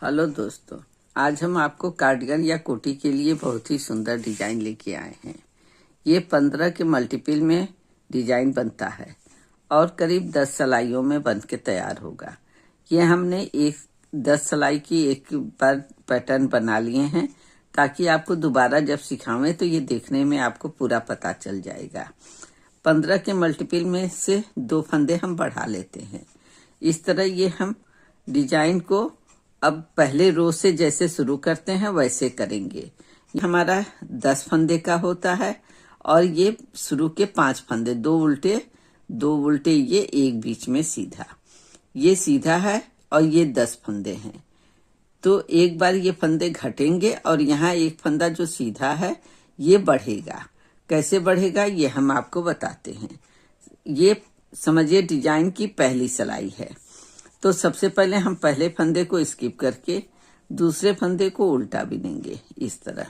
Hello दोस्तों, आज हम आपको कार्डिगन या कोटी के लिए बहुत ही सुंदर डिजाइन लेके आए हैं। ये 15 के मल्टीपल में डिजाइन बनता है और करीब 10 सिलाइयों में बन के तैयार होगा। ये हमने 10 सिलाई की एक बार पैटर्न बना लिए हैं ताकि आपको दोबारा जब सिखावें तो ये देखने में आपको पूरा पता चल जाएगा। 15 के मल्टीपल में से 2 फंदे हम बढ़ा लेते हैं। इस तरह ये हम डिजाइन को अब पहले रो से जैसे शुरू करते हैं वैसे करेंगे। ये हमारा 10 फंदे का होता है और ये शुरू के 5 फंदे, 2 उल्टे ये एक बीच में सीधा, ये सीधा है और ये 10 फंदे हैं। तो एक बार ये फंदे घटेंगे और यहाँ एक फंदा जो सीधा है ये बढ़ेगा। कैसे बढ़ेगा ये हम आपको बताते हैं। ये समझिए डिजाइन की पहली सिलाई है। तो सबसे पहले हम पहले फंदे को स्किप करके दूसरे फंदे को उल्टा बिनेंगे इस तरह।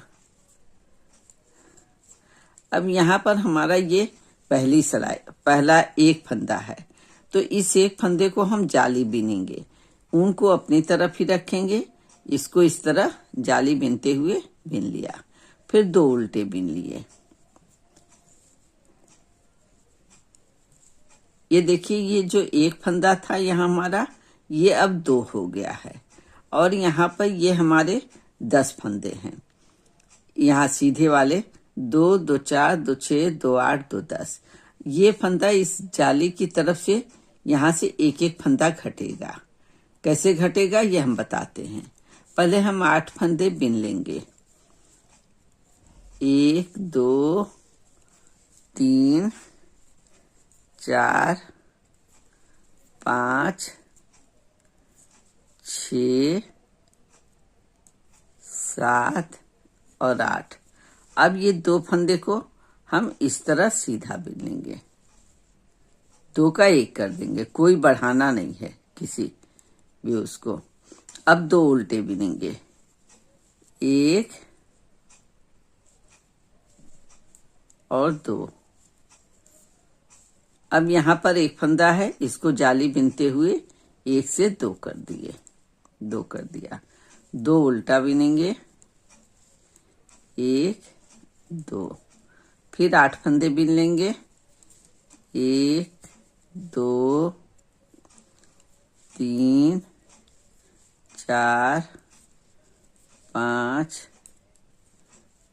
अब यहाँ पर हमारा ये पहली सिलाई, पहला एक फंदा है, तो इस एक फंदे को हम जाली बिनेंगे। ऊन को अपनी तरफ ही रखेंगे, इसको इस तरह जाली बिनते हुए बिन लिया, फिर 2 उल्टे बिन लिए। ये देखिए, ये जो एक फंदा था यहाँ हमारा, ये अब 2 हो गया है और यहाँ पर ये हमारे 10 फंदे हैं। यहाँ सीधे वाले 2, 2, 4, 2, 6, 2, 8, 2, 10। ये फंदा इस जाली की तरफ से यहाँ से एक एक फंदा घटेगा। कैसे घटेगा ये हम बताते हैं। पहले हम 8 फंदे बिन लेंगे। 1, 2, 3, 4, 5, 6, 7 और 8। अब ये 2 फंदे को हम इस तरह सीधा बिन लेंगे, 2 का 1 कर देंगे, कोई बढ़ाना नहीं है किसी भी उसको। अब 2 उल्टे बिनेंगे, 1 और 2। अब यहाँ पर एक फंदा है, इसको जाली बिनते हुए 1 से 2 कर दिए, 2 कर दिया। 2 उल्टा बिनेंगे, 1, 2, फिर 8 फंदे बिन लेंगे, 1, 2, 3, 4, 5,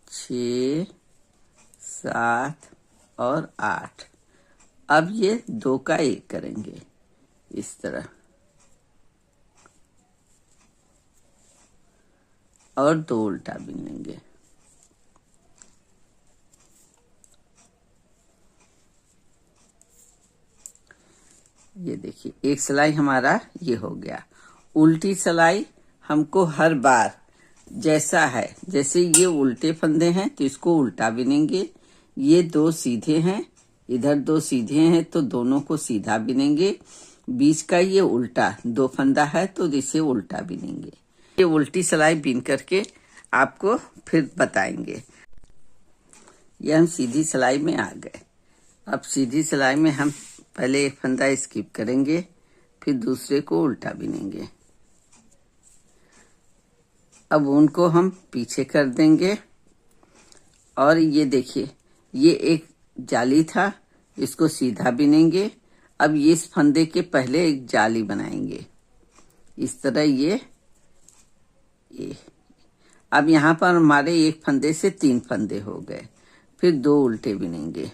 6, 7 और 8। अब ये 2 का 1 करेंगे इस तरह और 2 उल्टा बिन लेंगे। ये देखिए, एक सिलाई हमारा ये हो गया। उल्टी सिलाई हमको हर बार जैसा है, जैसे ये उल्टे फंदे हैं तो इसको उल्टा बिनेंगे। ये 2 सीधे हैं, इधर 2 सीधे हैं तो दोनों को सीधा बिनेंगे। बीच का ये उल्टा 2 फंदा है तो इसे उल्टा बिनेंगे। ये उल्टी सिलाई बिन करके आपको फिर बताएंगे। ये हम सीधी सिलाई में आ गए। अब सीधी सिलाई में हम पहले एक फंदा स्किप करेंगे, फिर दूसरे को उल्टा बिनेंगे। अब उनको हम पीछे कर देंगे और ये देखिए, ये एक जाली था, इसको सीधा बिनेंगे। अब ये इस फंदे के पहले एक जाली बनाएंगे इस तरह। ये अब यहाँ पर हमारे एक फंदे से 3 फंदे हो गए, फिर 2 उल्टे बिनेंगे,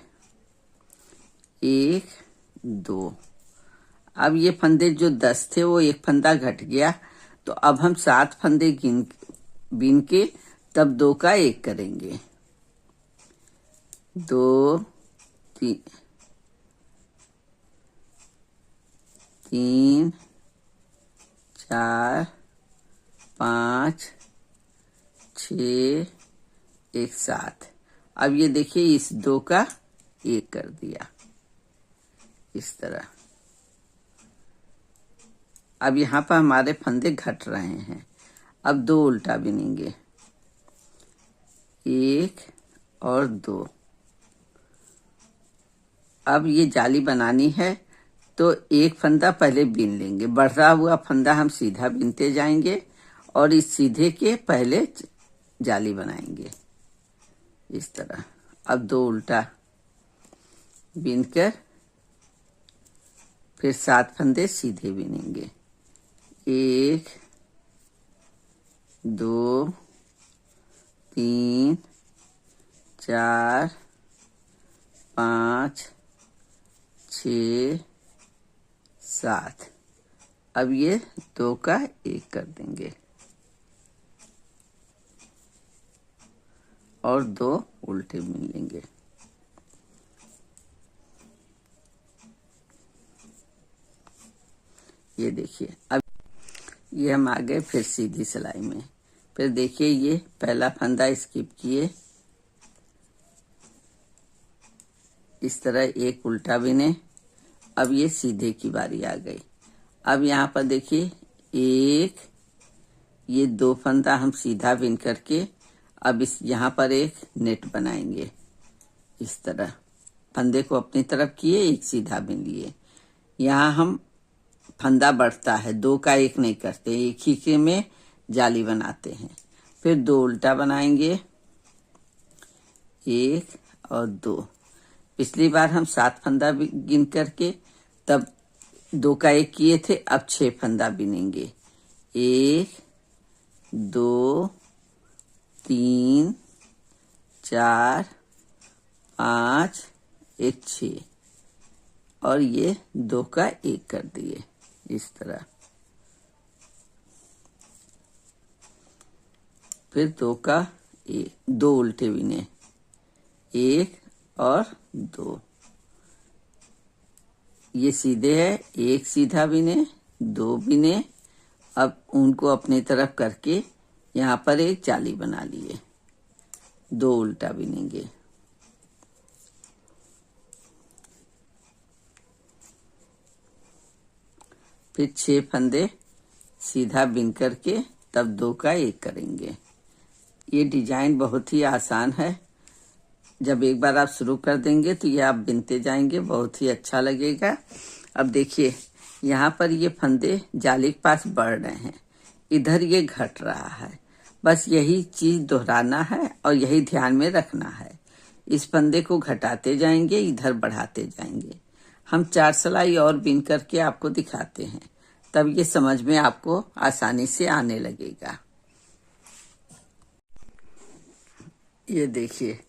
1, 2। अब ये फंदे जो 10 थे वो एक फंदा घट गया, तो अब हम 7 फंदे बिन के तब 2 का 1 करेंगे, 2, 3, 4, 5, 6, 1, 7। अब ये देखिए, इस 2 का 1 कर दिया इस तरह। अब यहाँ पर हमारे फंदे घट रहे हैं। अब 2 उल्टा बिनेंगे, 1 और 2। अब ये जाली बनानी है तो एक फंदा पहले बिन लेंगे, बढ़ा हुआ फंदा हम सीधा बिनते जाएंगे और इस सीधे के पहले जाली बनाएंगे इस तरह। अब 2 उल्टा बीनकर फिर 7 फंदे सीधे बीनेंगे। 1 2 3 4 5 6 7। अब ये 2 का 1 कर देंगे और 2 उल्टे बीन लेंगे। ये देखिए, अब ये हम आ गए फिर सीधी सिलाई में। फिर देखिए, ये पहला फंदा स्किप किए, इस तरह 1 उल्टा बीने। अब ये सीधे की बारी आ गई। अब यहाँ पर देखिए, 1 ये 2 फंदा हम सीधा बीन करके अब इस यहाँ पर एक नेट बनाएंगे इस तरह। फंदे को अपनी तरफ किए, 1 सीधा बीन लिए। यहाँ हम फंदा बढ़ता है, 2 का 1 नहीं करते, एक ही के में जाली बनाते हैं। फिर 2 उल्टा बनाएंगे, 1 और 2। पिछली बार हम 7 फंदा गिन करके तब 2 का 1 किए थे, अब 6 फंदा बिनेंगे। 1 2 3 4 5 1 6 और ये 2 का 1 कर दिए इस तरह। फिर 2 का 1, 2 उल्टे बिने, 1 और 2। ये सीधे है, 1 सीधा बिने, 2 बिने। अब उनको अपनी तरफ करके यहाँ पर एक जाली बना लिए, 2 उल्टा बिनेंगे। फिर 6 फंदे सीधा बिन करके तब 2 का 1 करेंगे। ये डिजाइन बहुत ही आसान है। जब एक बार आप शुरू कर देंगे तो ये आप बिनते जाएंगे, बहुत ही अच्छा लगेगा। अब देखिए, यहाँ पर ये फंदे जाली के पास बढ़ रहे हैं, इधर ये घट रहा है। बस यही चीज दोहराना है और यही ध्यान में रखना है। इस फंदे को घटाते जाएंगे, इधर बढ़ाते जाएंगे। हम 4 सिलाई और बिन करके आपको दिखाते हैं, तब ये समझ में आपको आसानी से आने लगेगा। ये देखिए,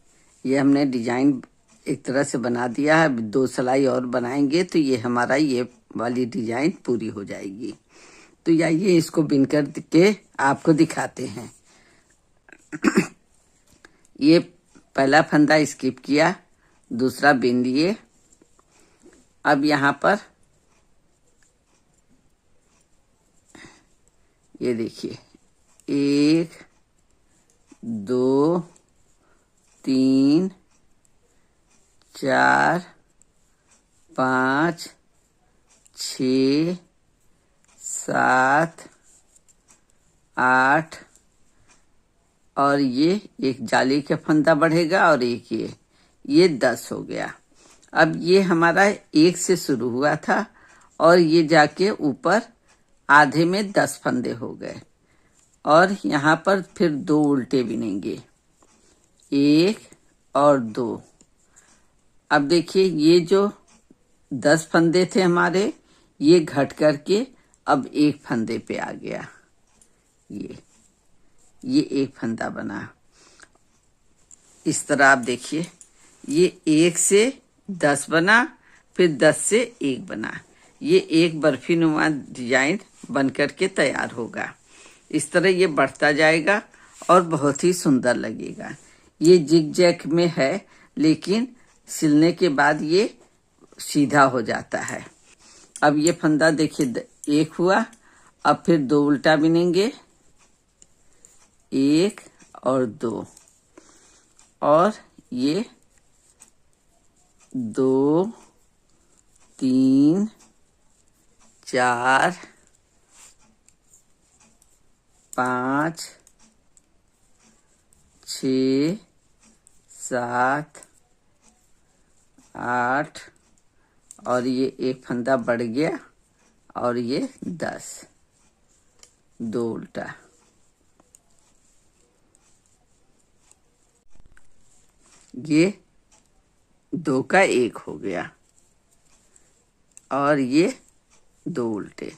ये हमने डिजाइन एक तरह से बना दिया है। 2 सिलाई और बनाएंगे तो ये हमारा ये वाली डिजाइन पूरी हो जाएगी। तो आइए इसको बिन कर के आपको दिखाते हैं। ये पहला फंदा स्किप किया, दूसरा बिन लिए। अब यहाँ पर ये देखिए, 1 2 3 4 5 6 7 8 और ये एक जाली का फंदा बढ़ेगा और एक ये 10 हो गया। अब ये हमारा 1 से शुरू हुआ था और ये जाके ऊपर आधे में 10 फंदे हो गए। और यहाँ पर फिर 2 उल्टे बिनेंगे, 1 और 2। अब देखिए, ये जो 10 फंदे थे हमारे, ये घट करके अब 1 फंदे पे आ गया। ये 1 फंदा बना। इस तरह आप देखिए, ये 1 से 10 बना, फिर 10 से 1 बना। ये एक बर्फी नुमा डिजाइन बन करके तैयार होगा। इस तरह ये बढ़ता जाएगा और बहुत ही सुंदर लगेगा। ये जिग जैग में है, लेकिन सिलने के बाद ये सीधा हो जाता है। अब ये फंदा देखिए 1 हुआ, अब फिर 2 उल्टा बिनेंगे, 1 और 2 और ये 2 3 4 5 6 7 8 और ये 1 फंदा बढ़ गया और ये 10, 2 उल्टा। ये 2 का 1 हो गया और ये 2 उल्टे।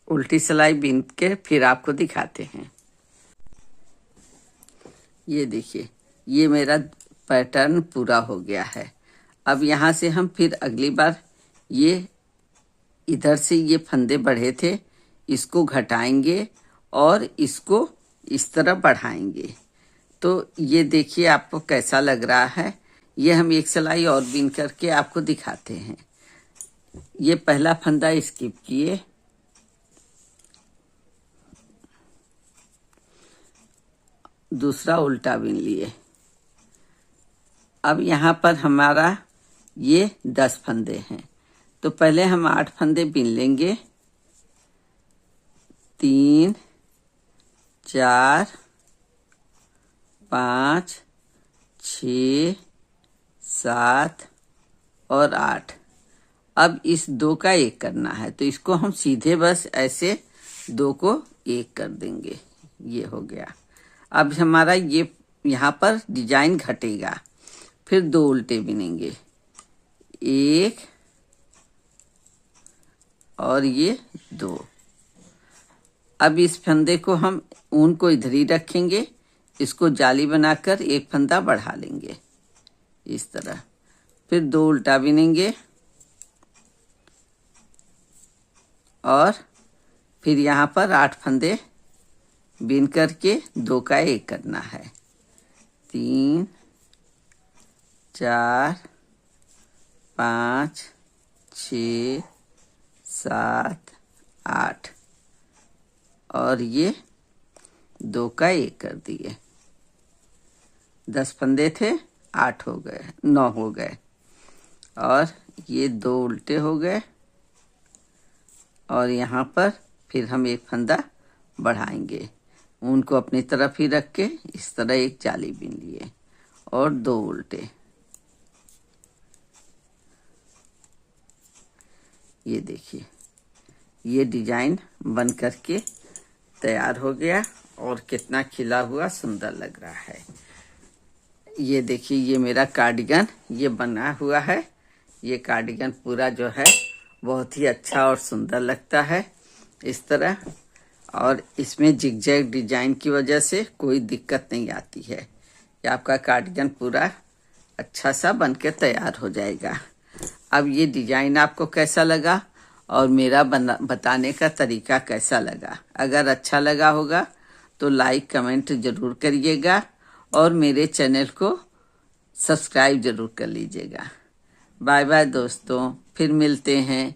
उल्टी सिलाई बीन के फिर आपको दिखाते हैं। ये देखिए, ये मेरा पैटर्न पूरा हो गया है। अब यहाँ से हम फिर अगली बार ये इधर से ये फंदे बढ़े थे, इसको घटाएंगे और इसको इस तरह बढ़ाएंगे। तो ये देखिए आपको कैसा लग रहा है। ये हम एक सिलाई और बीन करके आपको दिखाते हैं। ये पहला फंदा स्किप किए, दूसरा उल्टा बीन लिए। अब यहाँ पर हमारा ये 10 फंदे हैं, तो पहले हम 8 फंदे बीन लेंगे। 3 4 5 6 7 और 8। अब इस 2 का 1 करना है, तो इसको हम सीधे बस ऐसे 2 को 1 कर देंगे। ये हो गया। अब हमारा ये यहाँ पर डिजाइन घटेगा, फिर 2 उल्टे बिनेंगे, 1 और ये 2। अब इस फंदे को हम ऊन को इधर ही रखेंगे, इसको जाली बनाकर एक फंदा बढ़ा लेंगे इस तरह, फिर 2 उल्टा बिनेंगे और फिर यहाँ पर 8 फंदे बीन करके 2 का 1 करना है। 3 4 5 6 7 8 और ये 2 का 1 कर दिए। 10 फंदे थे, 8 हो गए, 9 हो गए और ये 2 उल्टे हो गए और यहाँ पर फिर हम एक फंदा बढ़ाएंगे। ऊन को अपनी तरफ ही रख के इस तरह एक जाली बीन लिए और 2 उल्टे। ये देखिए, ये डिजाइन बन करके तैयार हो गया और कितना खिला हुआ सुंदर लग रहा है। ये देखिए, ये मेरा कार्डिगन ये बना हुआ है। ये कार्डिगन पूरा जो है बहुत ही अच्छा और सुंदर लगता है इस तरह, और इसमें जिगजैग डिजाइन की वजह से कोई दिक्कत नहीं आती है। ये आपका कार्डिगन पूरा अच्छा सा बन के तैयार हो जाएगा। अब ये डिजाइन आपको कैसा लगा और मेरा बताने का तरीका कैसा लगा? अगर अच्छा लगा होगा तो लाइक कमेंट जरूर करिएगा और मेरे चैनल को सब्सक्राइब जरूर कर लीजिएगा। बाय बाय दोस्तों, फिर मिलते हैं।